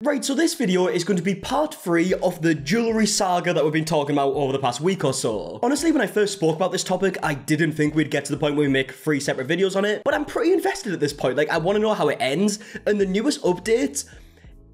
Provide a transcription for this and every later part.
Right, so this video is going to be part 3 of the jewellery saga that we've been talking about over the past week or so. Honestly, when I first spoke about this topic, I didn't think we'd get to the point where we make 3 separate videos on it, but I'm pretty invested at this point. Like, I want to know how it ends, and the newest updates,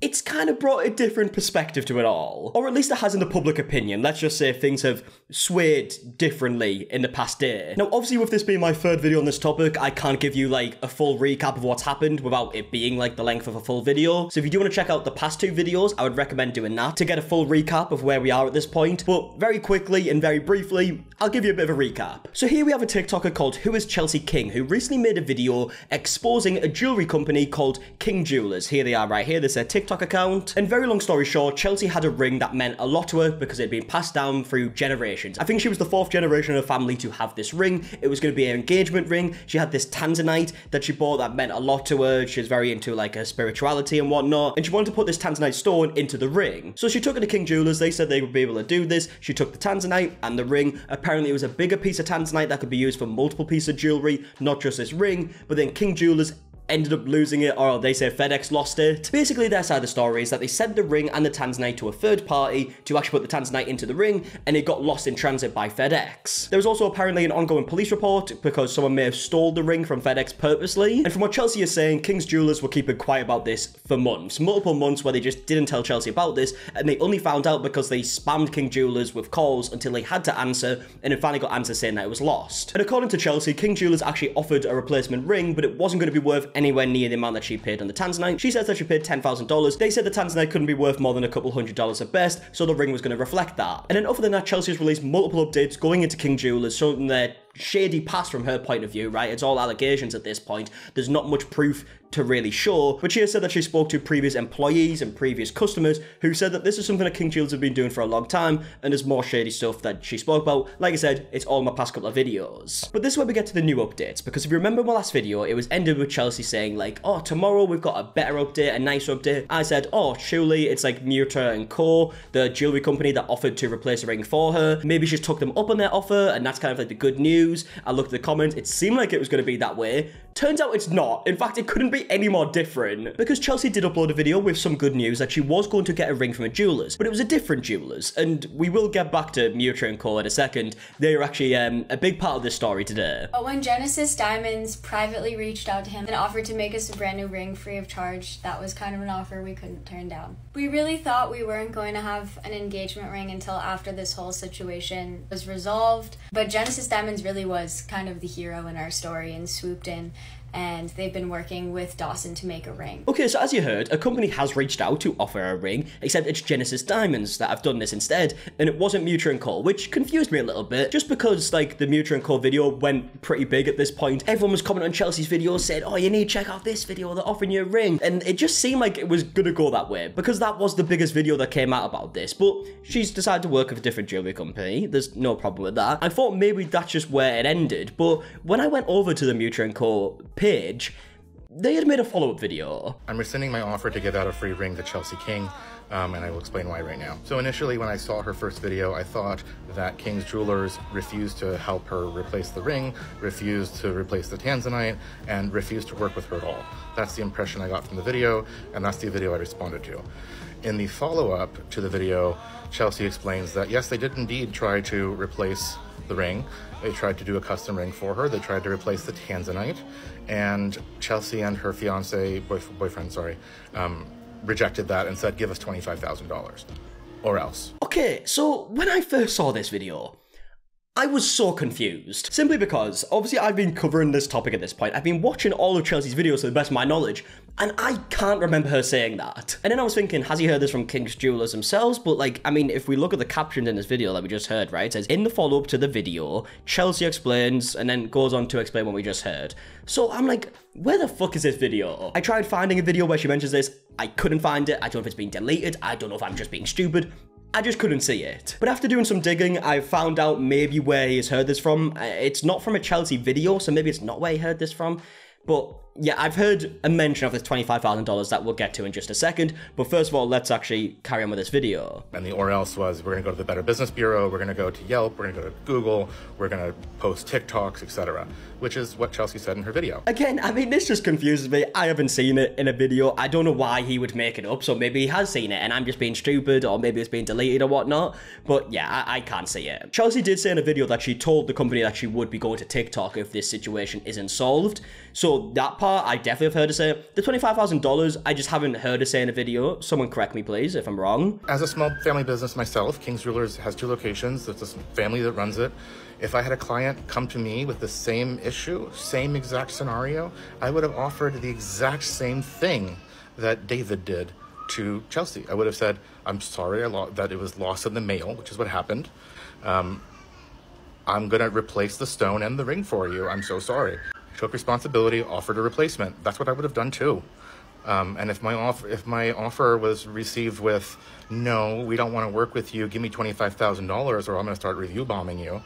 it's kind of brought a different perspective to it all. Or at least it has in the public opinion. Let's just say things have swayed differently in the past day. Now, obviously with this being my 3rd video on this topic, I can't give you like a full recap of what's happened without it being like the length of a full video. So if you do want to check out the past 2 videos, I would recommend doing that to get a full recap of where we are at this point. But very quickly and very briefly, I'll give you a bit of a recap. So here we have a TikToker called whoischelseaking who recently made a video exposing a jewelry company called Kingjewelers. Here they are right here. This is their TikTok account. And very long story short, Chelsea had a ring that meant a lot to her because it had been passed down through generations. I think she was the 4th generation of her family to have this ring. It was going to be an engagement ring. She had this tanzanite that she bought that meant a lot to her. She was very into like her spirituality and whatnot. And she wanted to put this tanzanite stone into the ring. So she took it to Kingjewelers. They said they would be able to do this. She took the tanzanite and the ring. Apparently it was a bigger piece of tanzanite that could be used for multiple pieces of jewelry, not just this ring. But then Kingjewelers ended up losing it, or they say FedEx lost it. Basically, their side of the story is that they sent the ring and the tanzanite to a third party to actually put the tanzanite into the ring, and it got lost in transit by FedEx. There was also apparently an ongoing police report because someone may have stole the ring from FedEx purposely. And from what Chelsea is saying, King's Jewelers were keeping quiet about this for months, multiple months where they just didn't tell Chelsea about this, and they only found out because they spammed King Jewelers with calls until they had to answer, and it finally got answers saying that it was lost. And according to Chelsea, King Jewelers actually offered a replacement ring, but it wasn't going to be worth anywhere near the amount that she paid on the tanzanite. She says that she paid $10,000. They said the tanzanite couldn't be worth more than a couple $100 at best, so the ring was going to reflect that. And then other than that, Chelsea has released multiple updates going into King Jewelers, showing their shady past from her point of view, right? It's all allegations at this point. There's not much proof to really show, but she has said that she spoke to previous employees and previous customers who said that this is something that King Jewelers have been doing for a long time, and there's more shady stuff that she spoke about. Like I said, it's all in my past couple of videos. But this is where we get to the new updates, because if you remember my last video, it was ended with Chelsea saying like, oh, tomorrow we've got a better update, a nicer update. I said, oh, surely it's like muretaandco, the jewelry company that offered to replace a ring for her. Maybe she just took them up on their offer, and that's kind of like the good news. I looked at the comments, it seemed like it was going to be that way. Turns out it's not. In fact, it couldn't be any more different, because Chelsea did upload a video with some good news that she was going to get a ring from a jeweler's, but it was a different jeweler's, and we will get back to muretaandco in a second. They're actually a big part of this story today. But when Genesis Diamonds privately reached out to him and offered to make us a brand new ring free of charge, that was kind of an offer we couldn't turn down. We really thought we weren't going to have an engagement ring until after this whole situation was resolved, but Genesis Diamonds really was kind of the hero in our story and swooped in, and they've been working with Dawson to make a ring. Okay, so as you heard, a company has reached out to offer a ring, except it's Genesis Diamonds that have done this instead, and it wasn't muretaandco, which confused me a little bit, just because like the muretaandco video went pretty big at this point. Everyone was commenting on Chelsea's video, said, oh, you need to check out this video, they're offering you a ring, and it just seemed like it was gonna go that way, because that was the biggest video that came out about this. But she's decided to work with a different jewelry company, there's no problem with that. I thought maybe that's just where it ended, but when I went over to the muretaandco page, they had made a follow-up video. I'm rescinding my offer to give out a free ring to Chelsea King, and I will explain why right now. So initially, when I saw her first video, I thought that King's Jewelers refused to help her replace the ring, refused to replace the tanzanite, and refused to work with her at all. That's the impression I got from the video, and that's the video I responded to. In the follow-up to the video, Chelsea explains that yes, they did indeed try to replace the ring. They tried to do a custom ring for her. They tried to replace the tanzanite, and Chelsea and her boyfriend, rejected that and said, give us $25,000 or else. Okay, so when I first saw this video, I was so confused, simply because obviously I've been covering this topic at this point. I've been watching all of Chelsea's videos to the best of my knowledge, and I can't remember her saying that. And then I was thinking, has he heard this from King's Jewelers themselves? But like, I mean, if we look at the captions in this video that we just heard, right, it says, in the follow-up to the video, Chelsea explains, and then goes on to explain what we just heard. So I'm like, where the fuck is this video? I tried finding a video where she mentions this, I couldn't find it, I don't know if it's been deleted, I don't know if I'm just being stupid, I just couldn't see it. But after doing some digging, I found out maybe where he has heard this from. It's not from a Chelsea video, so maybe it's not where he heard this from. But yeah, I've heard a mention of this $25,000 that we'll get to in just a second, but first of all, let's actually carry on with this video. And the or else was, we're gonna go to the Better Business Bureau, we're gonna go to Yelp, we're gonna go to Google, we're gonna post TikToks, etc., which is what Chelsea said in her video. Again, I mean, this just confuses me. I haven't seen it in a video. I don't know why he would make it up, so maybe he has seen it and I'm just being stupid, or maybe it's been deleted or whatnot, but yeah, I can't see it. Chelsea did say in a video that she told the company that she would be going to TikTok if this situation isn't solved, so that part I definitely have heard her say. The $25,000, I just haven't heard her say in a video. Someone correct me, please, if I'm wrong. As a small family business myself, King's Jewelers has 2 locations. It's a family that runs it. If I had a client come to me with the same issue, same exact scenario, I would have offered the exact same thing that David did to Chelsea. I would have said, I'm sorry that it was lost in the mail, which is what happened. I'm gonna replace the stone and the ring for you. I'm so sorry. Took responsibility, offered a replacement. That's what I would have done too. And if my offer was received with, no, we don't want to work with you, give me $25,000 or I'm gonna start review bombing you,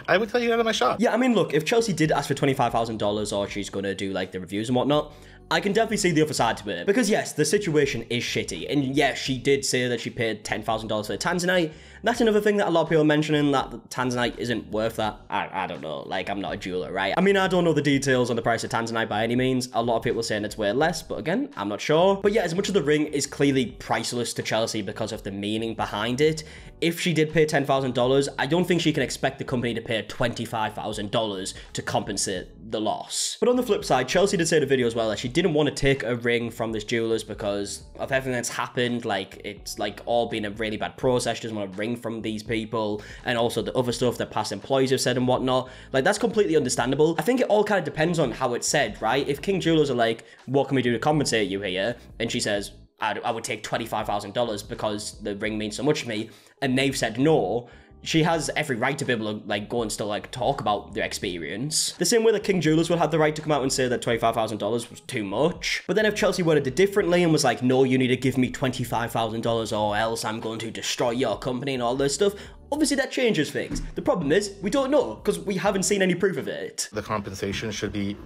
I would tell you out of my shop. Yeah, I mean, look, if Chelsea did ask for $25,000 or she's gonna do like the reviews and whatnot, I can definitely see the other side to it. Because yes, the situation is shitty. And yes, she did say that she paid $10,000 for the Tanzanite. That's another thing that a lot of people are mentioning, that the Tanzanite isn't worth that. I don't know, like, I'm not a jeweler, right? I mean, I don't know the details on the price of Tanzanite by any means. A lot of people are saying it's way less, but again, I'm not sure. But yeah, as much as the ring is clearly priceless to Chelsea because of the meaning behind it, if she did pay $10,000, I don't think she can expect the company to pay $25,000 to compensate the loss. But on the flip side, Chelsea did say in the video as well that she didn't want to take a ring from this jeweler's because of everything that's happened. Like, it's like all been a really bad process. She doesn't want a ring from these people, and also the other stuff that past employees have said and whatnot. Like, that's completely understandable. I think it all kind of depends on how it's said, right? If King Jewelers are like, what can we do to compensate you here? And she says, I would take $25,000 because the ring means so much to me, and they've said no, she has every right to be able to like go and still like talk about their experience. The same way that King Jewelers would have the right to come out and say that $25,000 was too much. But then if Chelsea worded it differently and was like, no, you need to give me $25,000 or else I'm going to destroy your company and all this stuff, obviously that changes things. The problem is, we don't know because we haven't seen any proof of it. The compensation should be,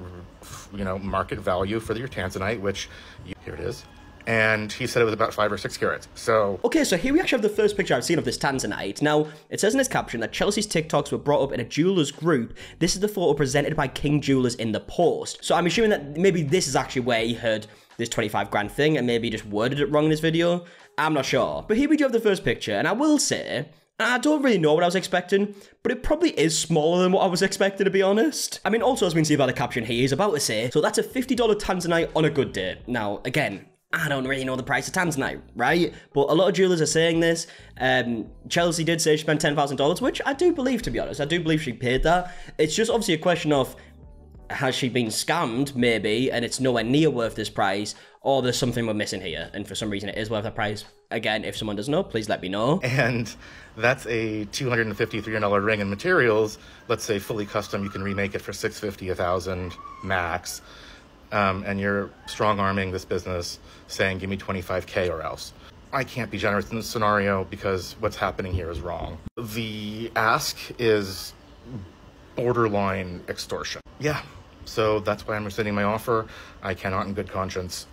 you know, market value for your Tanzanite, which, here it is. And he said it was about 5 or 6 carats, so... Okay, so here we actually have the first picture I've seen of this Tanzanite. Now, it says in its caption that Chelsea's TikToks were brought up in a jeweler's group. This is the photo presented by King Jewelers in the post. So I'm assuming that maybe this is actually where he heard this 25 grand thing and maybe just worded it wrong in his video. I'm not sure. But here we do have the first picture, and I will say, I don't really know what I was expecting, but it probably is smaller than what I was expecting, to be honest. I mean, also, as we can see by the caption here, he's about to say, so that's a $50 Tanzanite on a good day. Now, again, I don't really know the price of Tanzanite, right? But a lot of jewelers are saying this. Chelsea did say she spent $10,000, which I do believe, to be honest. I do believe she paid that. It's just obviously a question of, has she been scammed, maybe, and it's nowhere near worth this price, or there's something we're missing here, and for some reason it is worth that price. Again, if someone does know, please let me know. And that's a $250, $300 ring in materials. Let's say fully custom, you can remake it for $650, $1,000 max. And you're strong-arming this business, saying, give me 25K or else. I can't be generous in this scenario because what's happening here is wrong. The ask is borderline extortion. Yeah, so that's why I'm rescinding my offer. I cannot in good conscience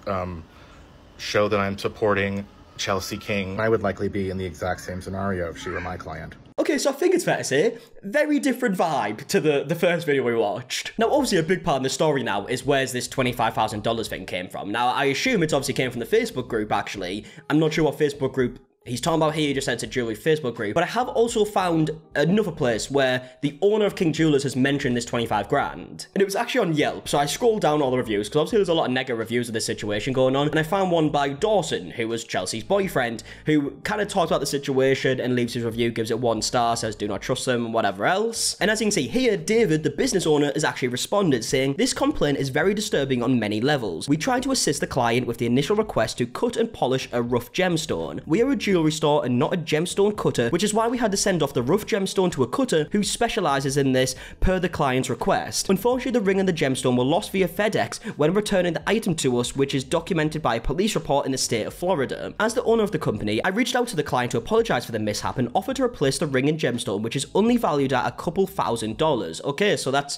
show that I'm supporting Chelsea King. I would likely be in the exact same scenario if she were my client. Okay, so I think it's fair to say, very different vibe to the first video we watched. Now, obviously, a big part of the story now is where's this $25,000 thing came from. Now, I assume it's obviously came from the Facebook group, actually. I'm not sure what Facebook group he's talking about here. He just said it's a jewelry Facebook group. But I have also found another place where the owner of King Jewelers has mentioned this 25 grand. And it was actually on Yelp. So I scrolled down all the reviews, because obviously there's a lot of negative reviews of this situation going on. And I found one by Dawson, who was Chelsea's boyfriend, who kind of talks about the situation and leaves his review, gives it 1 star, says do not trust them, and whatever else. And as you can see here, David, the business owner, has actually responded, saying, this complaint is very disturbing on many levels. We try to assist the client with the initial request to cut and polish a rough gemstone. We are a jewelry store and not a gemstone cutter, which is why we had to send off the rough gemstone to a cutter who specializes in this per the client's request. Unfortunately, the ring and the gemstone were lost via FedEx when returning the item to us, which is documented by a police report in the state of Florida. As the owner of the company, I reached out to the client to apologize for the mishap and offered to replace the ring and gemstone, which is only valued at a couple $1,000s. Okay, so that's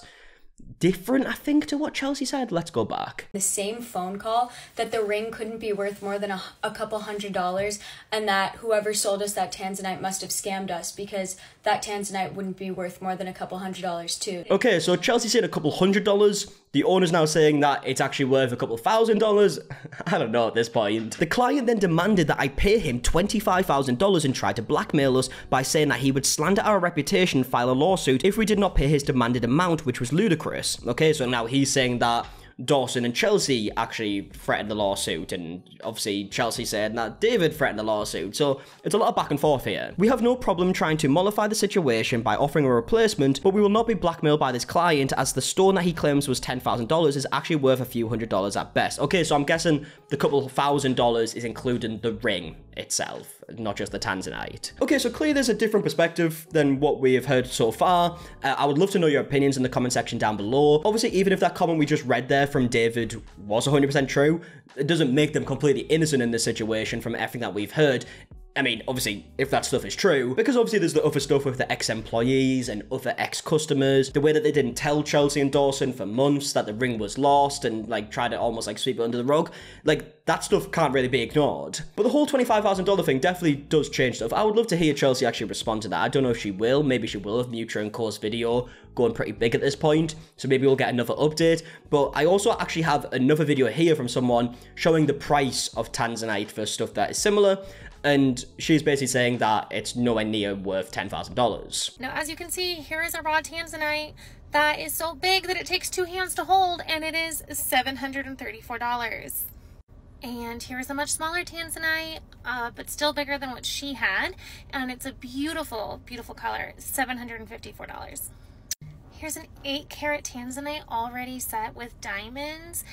different, I think, to what Chelsea said. Let's go back. The same phone call that the ring couldn't be worth more than a couple $100s, and that whoever sold us that tanzanite must have scammed us because that tanzanite wouldn't be worth more than a couple $100s too. Okay, so Chelsea said a couple $100. The owner's now saying that it's actually worth a couple $1,000. I don't know at this point. The client then demanded that I pay him $25,000 and tried to blackmail us by saying that he would slander our reputation and file a lawsuit if we did not pay his demanded amount, which was ludicrous. Okay, so now he's saying that Dawson and Chelsea actually threatened the lawsuit, and obviously Chelsea said that David threatened the lawsuit, so it's a lot of back and forth here. We have no problem trying to mollify the situation by offering a replacement, but we will not be blackmailed by this client as the stone that he claims was $10,000 is actually worth a few $100s at best. Okay, so I'm guessing the couple $1,000 is including the ring itself, not just the tanzanite. Okay, so clearly there's a different perspective than what we have heard so far. I would love to know your opinions in the comment section down below. Obviously, even if that comment we just read there from David was 100% true, it doesn't make them completely innocent in this situation from everything that we've heard. I mean, obviously, if that stuff is true, because obviously there's the other stuff with the ex-employees and other ex-customers, the way that they didn't tell Chelsea and Dawson for months that the ring was lost and, like, tried to almost, like, sweep it under the rug, like, that stuff can't really be ignored. But the whole $25,000 thing definitely does change stuff. I would love to hear Chelsea actually respond to that. I don't know if she will. Maybe she will, if Mutra & Co.'s video going pretty big at this point, so maybe we'll get another update. But I also actually have another video here from someone showing the price of tanzanite for stuff that is similar, and she's basically saying that it's nowhere near worth $10,000. Now, as you can see, here is a raw tanzanite that is so big that it takes 2 hands to hold, and it is $734. And here's a much smaller tanzanite, but still bigger than what she had, and it's a beautiful, beautiful color, $754. Here's an 8-carat tanzanite already set with diamonds,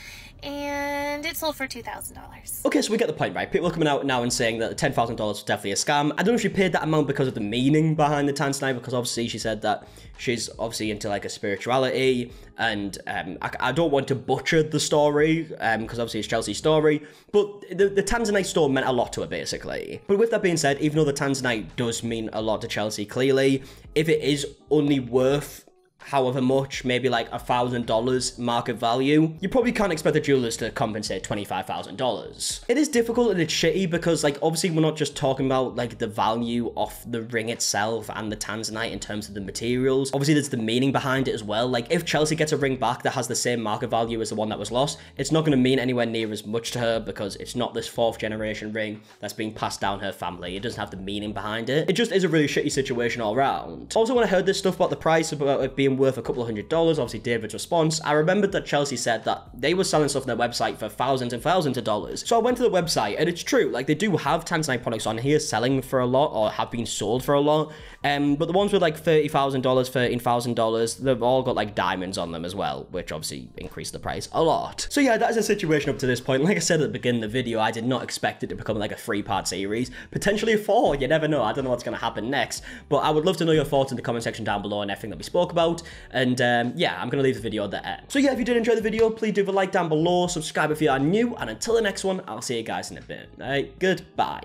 and it sold for $2,000. Okay, so we get the point, right? People are coming out now and saying that the $10,000 was definitely a scam. I don't know if she paid that amount because of the meaning behind the tanzanite, because obviously she said that she's obviously into like a spirituality, and I don't want to butcher the story, because obviously it's Chelsea's story, but the tanzanite stone meant a lot to her, basically. But with that being said, even though the tanzanite does mean a lot to Chelsea, clearly, if it is only worth however much, maybe like $1,000 market value, you probably can't expect the jewelers to compensate $25,000. It is difficult and it's shitty because, like, obviously we're not just talking about like the value of the ring itself and the tanzanite in terms of the materials. Obviously there's the meaning behind it as well. Like, if Chelsea gets a ring back that has the same market value as the one that was lost, it's not going to mean anywhere near as much to her because it's not this 4th generation ring that's being passed down her family. It doesn't have the meaning behind it. It just is a really shitty situation all around. Also, when I heard this stuff about the price, about it being worth a couple of $100s, obviously David's response, I remembered that Chelsea said that they were selling stuff on their website for thousands and thousands of dollars. So I went to the website, and it's true, like, they do have tanzanite products on here selling for a lot, or have been sold for a lot, but the ones with like $30,000, $13,000, they've all got like diamonds on them as well, which obviously increased the price a lot. So yeah, that is the situation up to this point. Like I said at the beginning of the video, I did not expect it to become like a 3-part series, potentially a 4, you never know. I don't know what's going to happen next, but I would love to know your thoughts in the comment section down below on everything that we spoke about. And yeah, I'm going to leave the video there. So yeah, if you did enjoy the video, please do leave a like down below, subscribe if you are new, and until the next one, I'll see you guys in a bit. Alright, goodbye.